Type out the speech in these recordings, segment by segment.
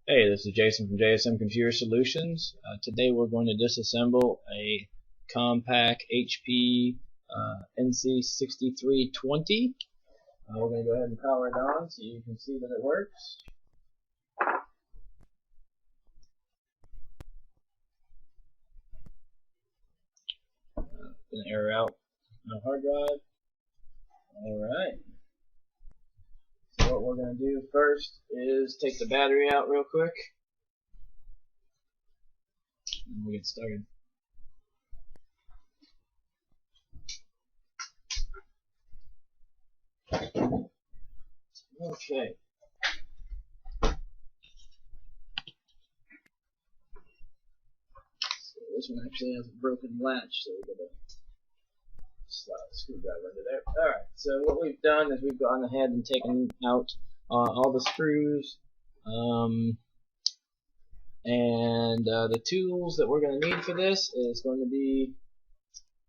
Hey, this is Jason from JSM Computer Solutions. Today we're going to disassemble a compact HP nc6320. We're going to go ahead and power it on so you can see that it works. Going to air out my hard drive. Alright. So what we're going to do first is take the battery out real quick. And we'll get started. Okay. So this one actually has a broken latch, so we're going to slide the screwdriver into there. Alright, so what we've done is we've gone ahead and taken out all the screws and the tools that we're going to need for this is going to be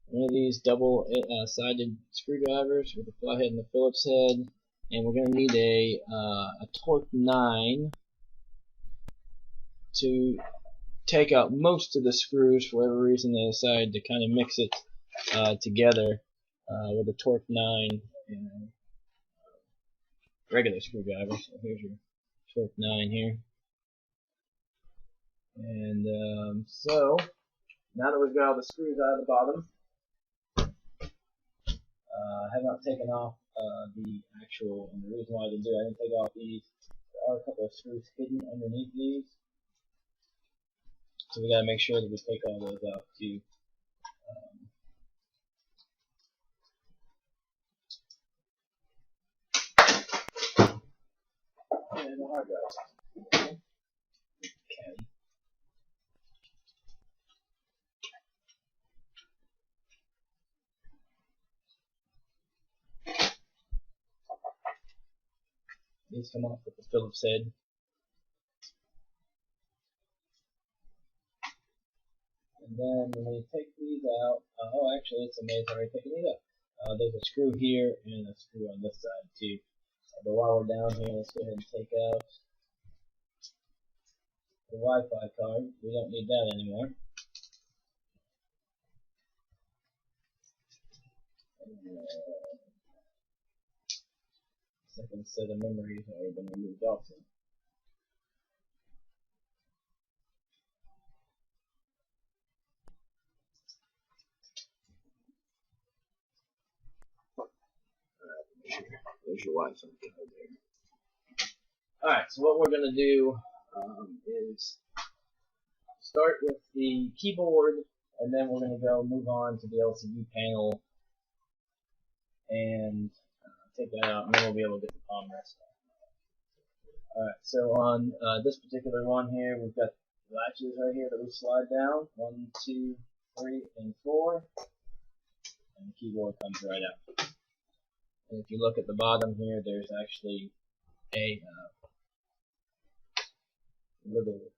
one of these double sided screwdrivers with a flathead and a Phillips head, and we're going to need a torque 9 to take out most of the screws. For whatever reason they decided to kind of mix it together with a torque 9 and a regular screwdriver. So here's your torque 9 here. And so now that we've got all the screws out of the bottom, I have not taken off the actual, and the reason why I didn't do it, I didn't take off these. There are a couple of screws hidden underneath these, so we got to make sure that we take all those off too. And the hard drive. Okay. These come off with the Phillips head. And then when you take these out, oh actually it's amazing, I already taken these out. There's a screw here and a screw on this side too. But while we're down here, let's go ahead and take out the Wi-Fi card. We don't need that anymore. Second set of memories are already been removed also. There's your Wi-Fi card there. Alright, so what we're going to do is start with the keyboard, and then we're going to go move on to the LCD panel and take that out, and then we'll be able to get the palm rest on. Alright, so on this particular one here, we've got latches right here that we slide down. 1, 2, 3, and 4. And the keyboard comes right out. And if you look at the bottom here, there's actually a little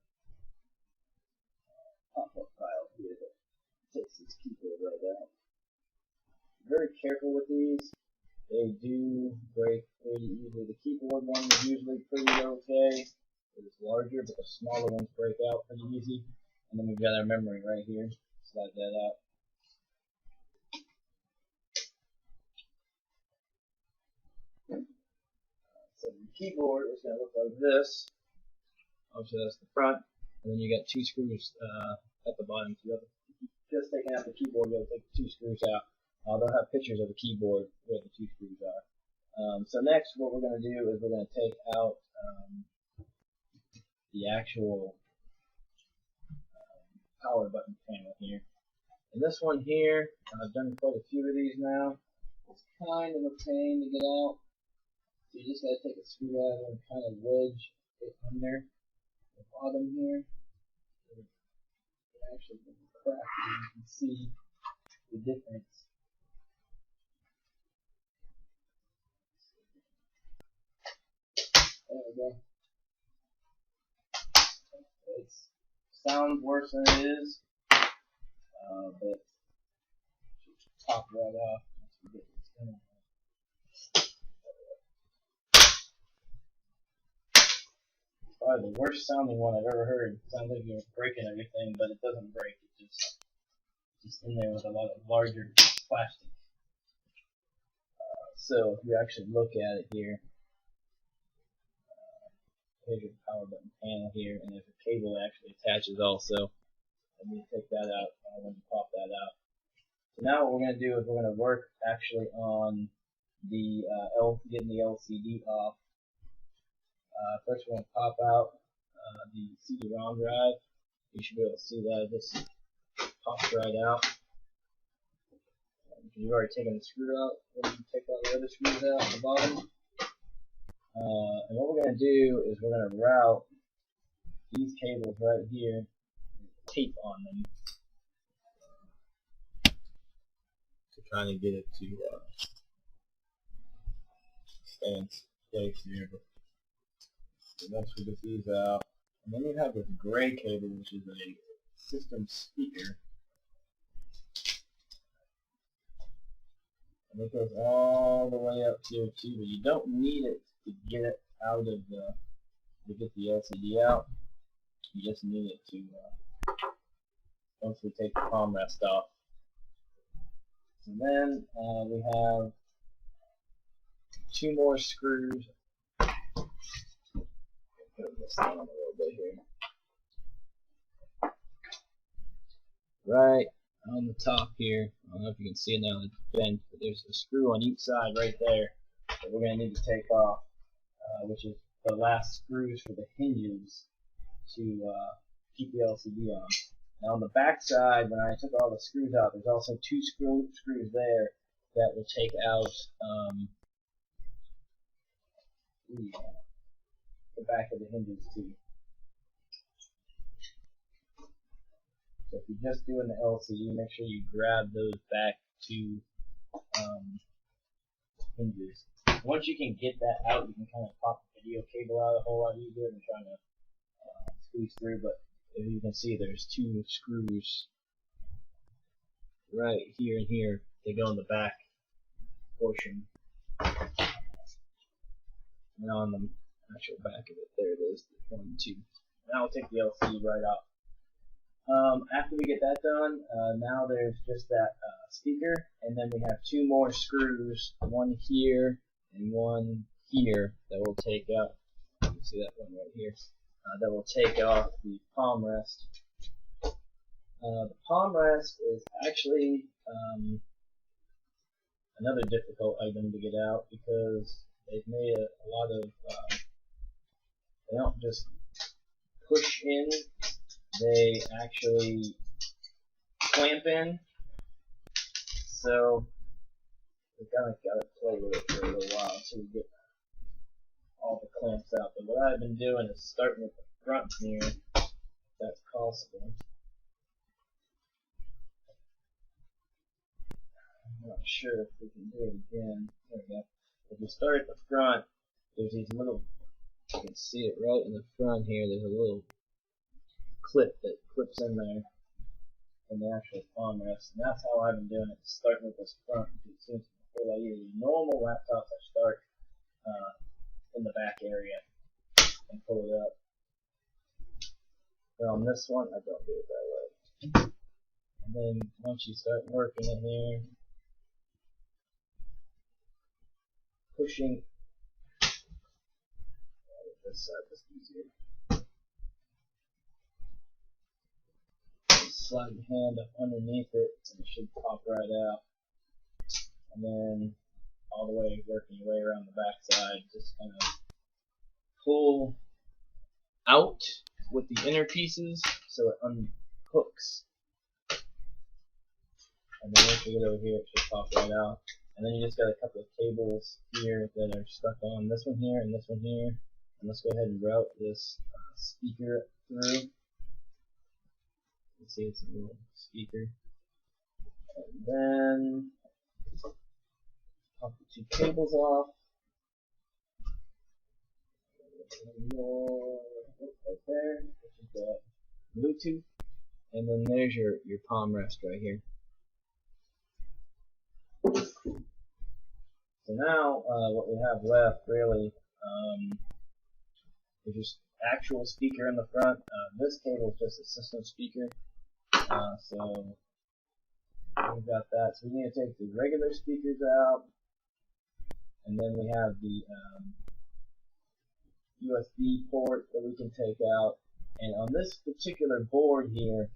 pop-up file here that takes this keyboard right out. Very careful with these. They do break pretty easily. The keyboard one is usually pretty okay. It's larger, but the smaller ones break out pretty easy. And then we've got our memory right here. Slide that out. So the keyboard is going to look like this. Obviously that's the front. And then you got 2 screws at the bottom. So you have to, just taking out the keyboard, you have to take the 2 screws out. They'll have pictures of the keyboard where the 2 screws are. So next what we're going to do is we're going to take out the actual power button panel here. And this one here, I've done quite a few of these now. It's kind of a pain to get out. So you just got to take a screwdriver and kind of wedge it under the bottom here. It actually cracks, and you can see the difference. There we go. It sounds worse than it is, but pop right off. probably the worst sounding one I've ever heard. It sounds like you're breaking everything, but it doesn't break. It's just in there with a lot of larger plastic. So if you actually look at it here, here's your power button panel here, and there's a cable that actually attaches also. And you take that out when you pop that out. So now what we're going to do is we're going to work actually on the getting the LCD off. First we're going to pop out the CD-ROM drive. You should be able to see that. It just pops right out. You've already taken the screw out. We're going to take all the other screws out at the bottom. And what we're going to do is we're going to route these cables right here, tape on them, to kind of get it to stay in place here. So once we get these out, and then you have this gray cable, which is a system speaker. And it goes all the way up here too, but you don't need it to get it out of to get the LCD out. You just need it to once we take the palm rest off. So then we have 2 more screws. Put this down a little bit here. Right on the top here. I don't know if you can see it now, it's bent, but there's a screw on each side right there that we're going to need to take off, which is the last screws for the hinges to keep the LCD on. Now on the back side, when I took all the screws out, there's also 2 screws there that will take out the back of the hinges too. So if you're just doing the LCD, make sure you grab those back 2 hinges. Once you can get that out, you can kind of pop the video cable out a whole lot easier than trying to squeeze through. But if you can see, there's 2 screws right here and here. They go in the back portion. And on the actual back of it, there it is, 1, 2. Now we'll take the LCD right off. After we get that done, now there's just that speaker, and then we have 2 more screws, one here and one here, that will take out. You can see that one right here. That will take off the palm rest. The palm rest is actually another difficult item to get out because they've made a lot of. They don't just push in; they actually clamp in. So we kind of got to play with it for a little while until we get all the clamps out. But what I've been doing is starting with the front here, if that's possible. I'm not sure if we can do it again. There we go. If you start at the front, there's these little, you can see it right in the front here, there's a little clip that clips in there in the actual palm rest. And that's how I've been doing it, starting with this front. It seems to be a whole lot easier. Normal laptops I start in the back area and pull it up. But on this one, I don't do it that way. And then once you start working in here, pushing this side, this easier. Just slide your hand up underneath it, and it should pop right out. And then all the way, working your way around the back side, just kind of pull out with the inner pieces so it unhooks. And then once you get over here, it should pop right out. And then you just got a couple of cables here that are stuck on, this one here and this one here. And let's go ahead and route this speaker through. You can see it's a little speaker. And then pop the 2 cables off. Right there, which is the Bluetooth. And then there's your palm rest right here. So now what we have left really is just actual speaker in the front. This cable is just a system speaker. So we've got that. So we need to take the regular speakers out, and then we have the USB port that we can take out. And on this particular board here,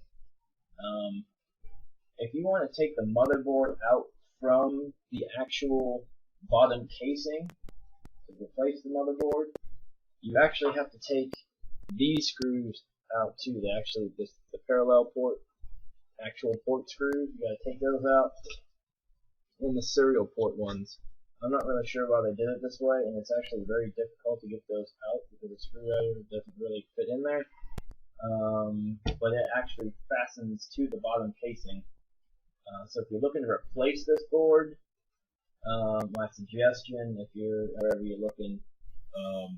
if you want to take the motherboard out from the actual bottom casing to replace the motherboard, you actually have to take these screws out too. They actually, the parallel port, actual port screws, you got to take those out, and the serial port ones. I'm not really sure why they did it this way, and it's actually very difficult to get those out because the screwdriver doesn't really fit in there. But it actually fastens to the bottom casing. So if you're looking to replace this board, my suggestion, if you're wherever you're looking,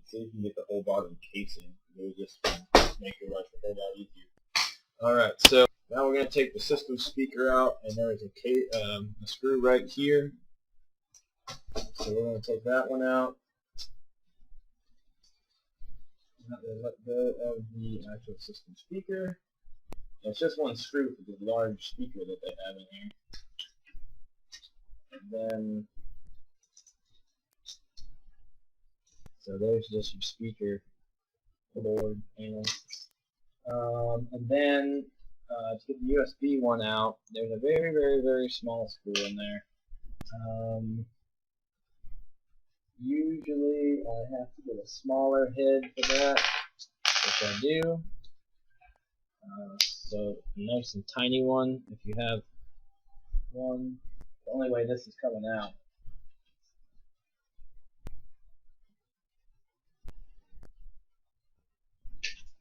see if you can get the whole bottom casing. It would just make your life a whole lot easier. Alright, so now we're going to take the system speaker out, and there is a screw right here. So we're going to take that one out. Now we'll let go of the actual system speaker. It's just one screw for the large speaker that they have in here. And then, so there's just your speaker board panel. And then to get the USB one out, there's a very, very, very small screw in there. Usually I have to get a smaller head for that, which I do. So a nice and tiny one, if you have one. The only way this is coming out.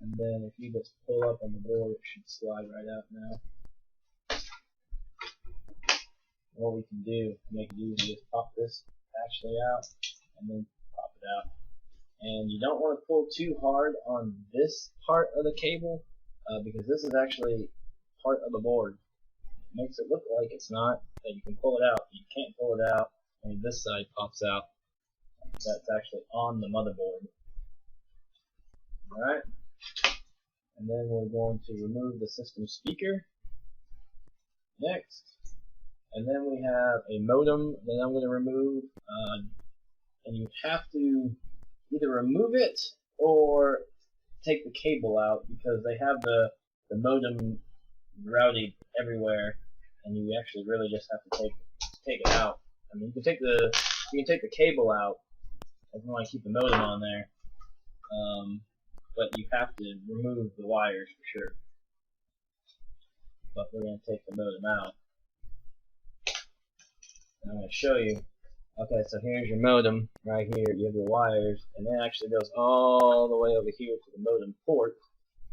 And then if you just pull up on the board, it should slide right out now. What we can do to make it easy is pop this actually out, and then pop it out. And you don't want to pull too hard on this part of the cable, because this is actually part of the board. It makes it look like it's not, that you can pull it out. You can't pull it out when this side pops out. That's actually on the motherboard. Alright? And then we're going to remove the system speaker. Next. And then we have a modem that I'm going to remove. And you have to either remove it or take the cable out, because they have the modem routed everywhere, and you actually really just have to take it out. I mean, you can take the cable out if you want to keep the modem on there, but you have to remove the wires for sure. But we're going to take the modem out. And I'm going to show you. Okay, so here's your modem right here. You have your wires, and it actually goes all the way over here to the modem port.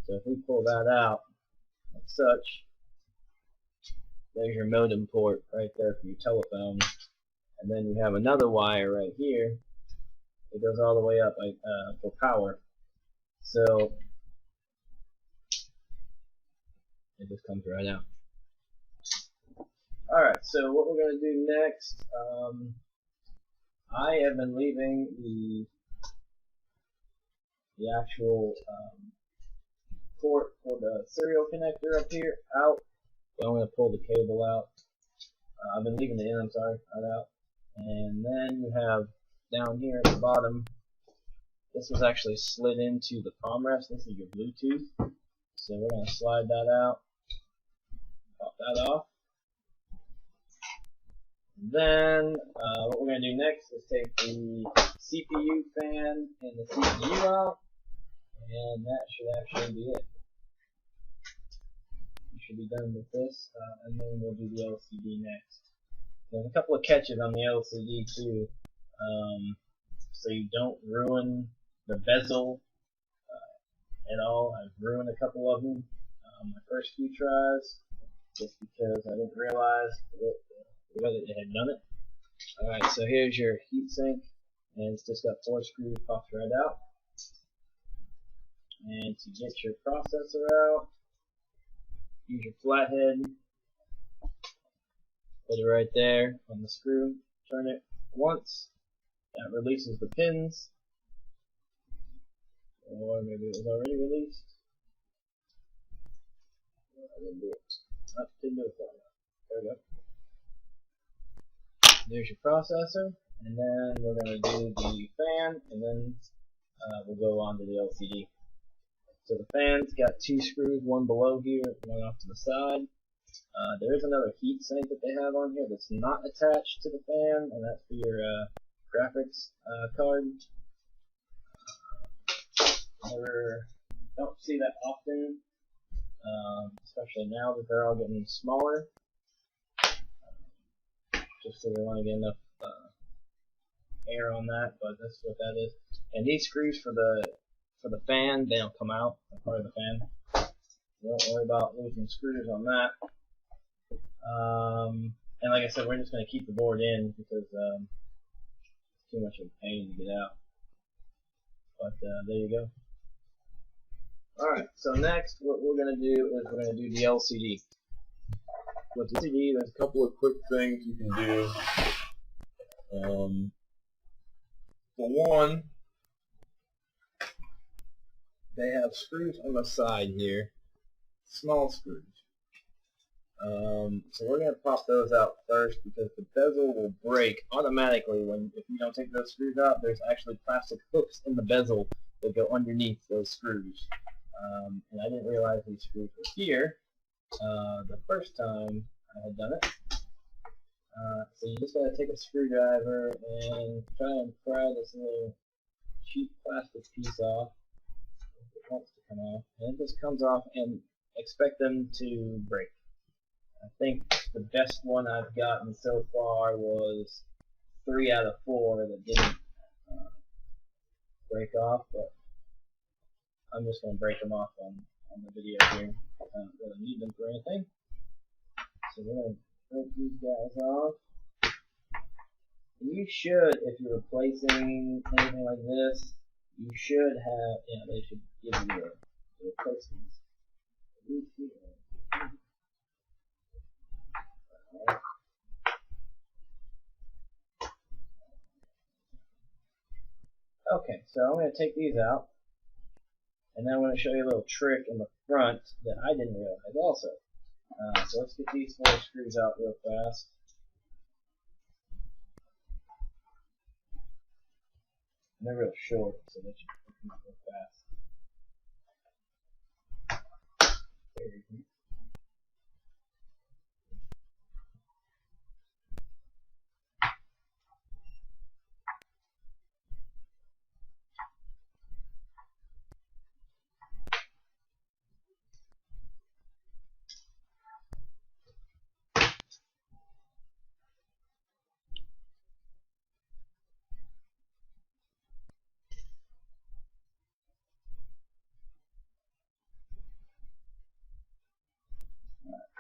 So if we pull that out, like such, there's your modem port right there for your telephone. And then you have another wire right here. It goes all the way up for power. So it just comes right out. Alright, so what we're going to do next, I have been leaving the actual port for the serial connector up here out. So I'm going to pull the cable out. I've been leaving the in, I'm sorry, right out. And then you have down here at the bottom, this was actually slid into the palm rest. This is your Bluetooth. So we're going to slide that out, pop that off. Then what we're going to do next is take the CPU fan and the CPU out, and that should actually be it. You should be done with this, and then we'll do the LCD next. There's a couple of catches on the LCD too, so you don't ruin the bezel at all. I've ruined a couple of them my first few tries, just because I didn't realize whether it had done it. Alright, so here's your heatsink, and it's just got 4 screws popped right out. And to get your processor out, use your flathead, put it right there on the screw, turn it once, that releases the pins. Or maybe it was already released. I didn't do it. Didn't do it for enough. There we go. There's your processor, and then we're going to do the fan, and then we'll go on to the LCD. So the fan's got two screws, one below here, one off to the side. There is another heat sink that they have on here that's not attached to the fan, and that's for your graphics card. Don't see that often, especially now that they're all getting smaller. Just so they want to get enough air on that, but that's what that is. And these screws for the fan, they don't come out. They're part of the fan. Don't worry about losing screws on that. And like I said, we're just going to keep the board in because it's too much of a pain to get out. But there you go. Alright, so next what we're going to do is we're going to do the LCD. With the LCD, there's a couple of quick things you can do. For one, they have screws on the side here, small screws. So we're going to pop those out first because the bezel will break automatically if you don't take those screws out. There's actually plastic hooks in the bezel that go underneath those screws. And I didn't realize these screws were here the first time I had done it. So you just got to take a screwdriver and try and pry this little cheap plastic piece off. If it wants to come off. And it just comes off, and expect them to break. I think the best one I've gotten so far was 3 out of 4 that didn't break off, but I'm just going to break them off on the video here. I don't really need them for anything. So we're going to break these guys off. And you should, if you're replacing anything like this, you should have, they should give you the replacements. Okay, so I'm going to take these out, and then I'm going to show you a little trick in the front that I didn't realize also. So let's get these 4 screws out real fast. And they're real short, so that you can come out real fast. There you go.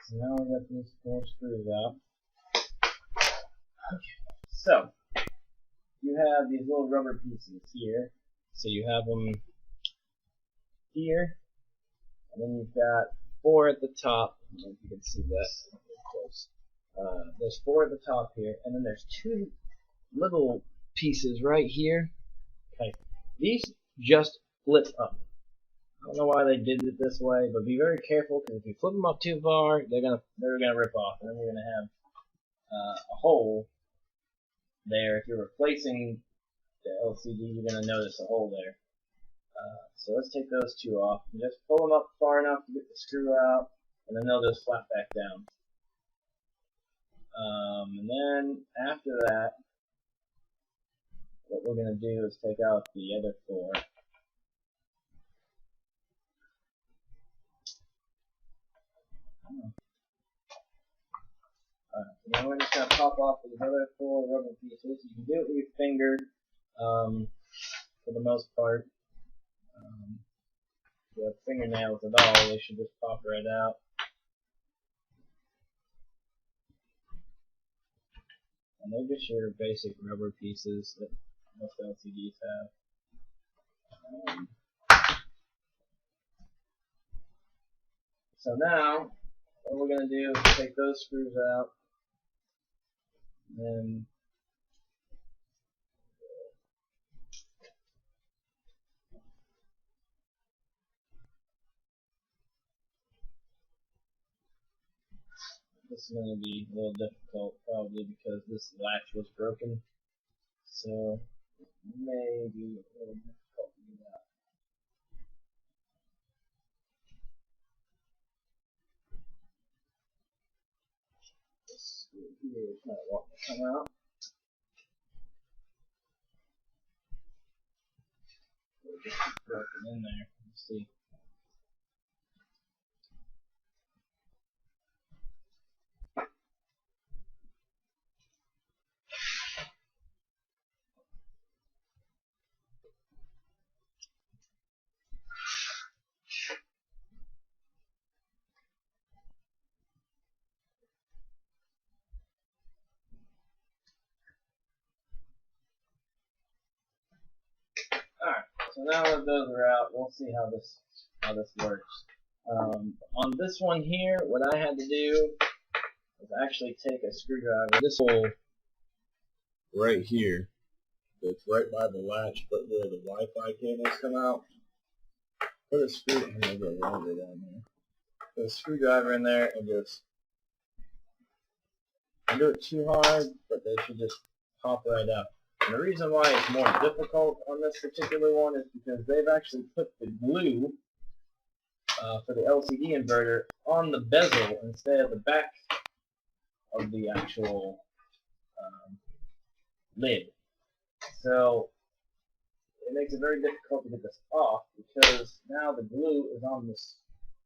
So now we got these 4 screws out. Okay, so you have these little rubber pieces here. So you have them here, and then you've got 4 at the top. I don't know if you can see that close. There's 4 at the top here, and then there's 2 little pieces right here. Okay, these just flip up. I don't know why they did it this way, but be very careful because if you flip them up too far, they're gonna rip off, and then you're gonna have a hole there. If you're replacing the LCD, you're gonna notice a hole there. So let's take those 2 off and just pull them up far enough to get the screw out, and then they'll just flap back down. And then after that, what we're gonna do is take out the other 4. So now we're just going to pop off these other 4 rubber pieces. You can do it with your finger for the most part. If you have fingernails at all, they should just pop right out. And they're just your basic rubber pieces that most LCDs have. So now, what we're going to do is take those screws out, and this is going to be a little difficult probably because this latch was broken. So maybe a little difficult to do that. This screw here is not wanting to come out. It's broken in there. Let's see. Alright, so now that those are out, we'll see how this works. On this one here, what I had to do was actually take a screwdriver. This hole right here, that's right by the latch, but where the Wi-Fi cables come out. Put a screwdriver down there. Put a screwdriver in there and just don't do it too hard, but they should just pop right out. And the reason why it's more difficult on this particular one is because they've actually put the glue for the LCD inverter on the bezel instead of the back of the actual lid. So it makes it very difficult to get this off because now the glue is on the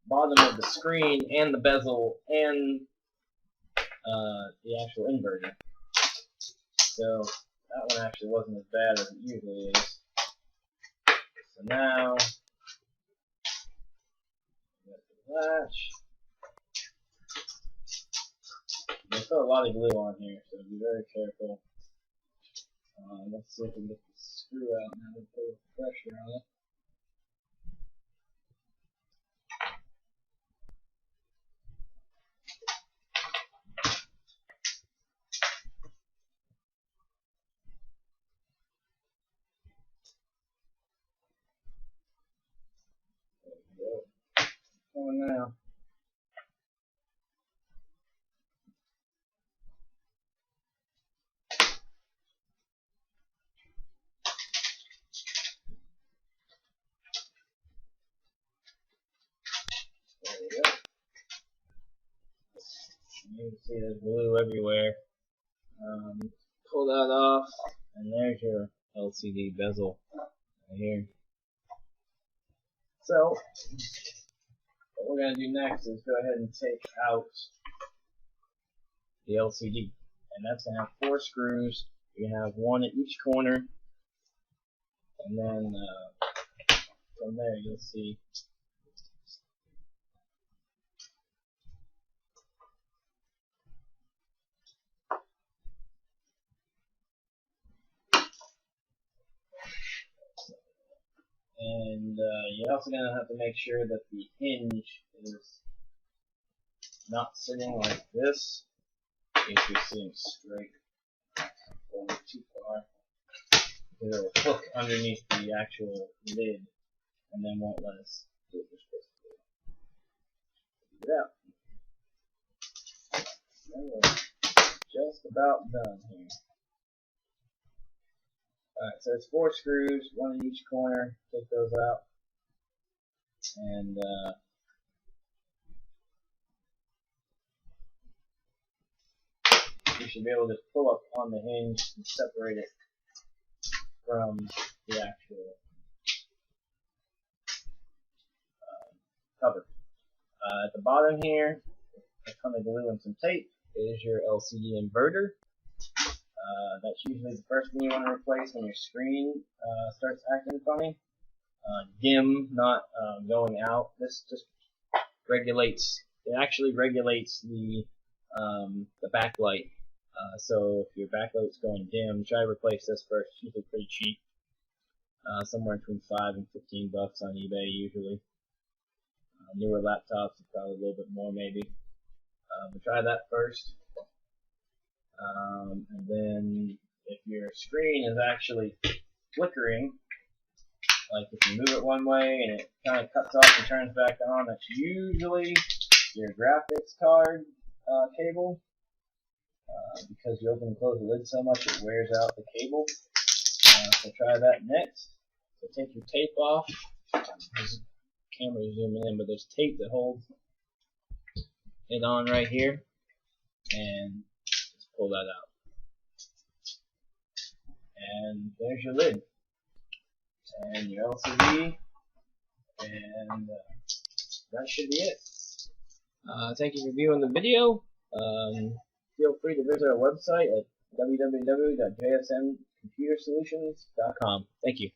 bottom of the screen and the bezel and the actual inverter. So that one actually wasn't as bad as it usually is. So now, get the latch. There's still a lot of glue on here, so be very careful. Let's see if we can get the screw out now and put pressure on it. Going now. There we go. You can see there's glue everywhere. Pull that off, and there's your LCD bezel right here. So, what we're going to do next is go ahead and take out the LCD. And that's going to have 4 screws. You have 1 at each corner. And then from there you'll see and you're also going to have to make sure that the hinge is not sitting like this. If you're sitting straight, going too far, because it will hook underneath the actual lid and then won't let us do what we're supposed to do. Get out. And we're just about done here. Alright, so it's 4 screws, 1 in each corner. Take those out. And you should be able to pull up on the hinge and separate it from the actual cover. At the bottom here, a ton of glue and some tape, is your LCD inverter. That's usually the first thing you want to replace when your screen starts acting funny. Dim, not going out. This just regulates. It actually regulates the backlight. So if your backlight's going dim, try to replace this first. It's usually pretty cheap. Somewhere between $5 and $15 on eBay usually. Newer laptops are probably a little bit more maybe. But try that first. And then if your screen is actually flickering, like if you move it one way and it kind of cuts off and turns back on, that's usually your graphics card cable because you open and close the lid so much it wears out the cable. So try that next. So take your tape off. This camera is zooming in, but there's tape that holds it on right here, and just pull that out. And there's your lid and your LCD, and that should be it. Thank you for viewing the video. Feel free to visit our website at www.jsmcomputersolutions.com. Thank you.